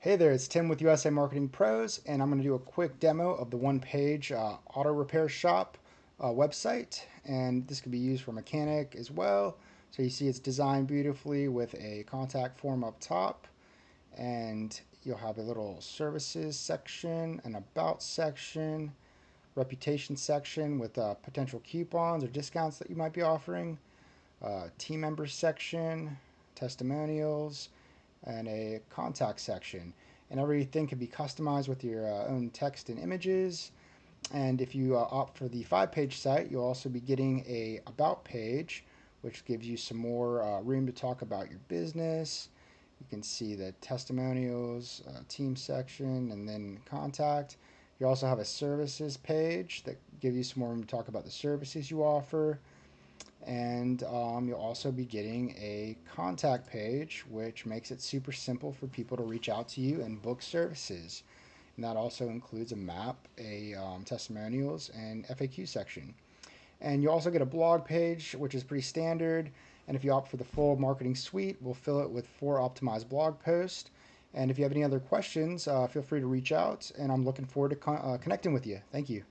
Hey there, it's Tim with USA Marketing Pros, and I'm going to do a quick demo of the one-page auto repair shop website. And this could be used for mechanic as well. So you see it's designed beautifully with a contact form up top, and you'll have a little services section, an about section, reputation section with potential coupons or discounts that you might be offering, team members section, testimonials, and a contact section. And everything can be customized with your own text and images. And if you opt for the 5-page site, you'll also be getting a about page, which gives you some more room to talk about your business. You can see the testimonials, team section, and then contact. You also have a services page that gives you some more room to talk about the services you offer. And you'll also be getting a contact page, which makes it super simple for people to reach out to you and book services. And that also includes a map, a testimonials, and FAQ section. And you also get a blog page, which is pretty standard. And if you opt for the full marketing suite, we'll fill it with 4 optimized blog posts. And if you have any other questions, feel free to reach out. And I'm looking forward to connecting with you. Thank you.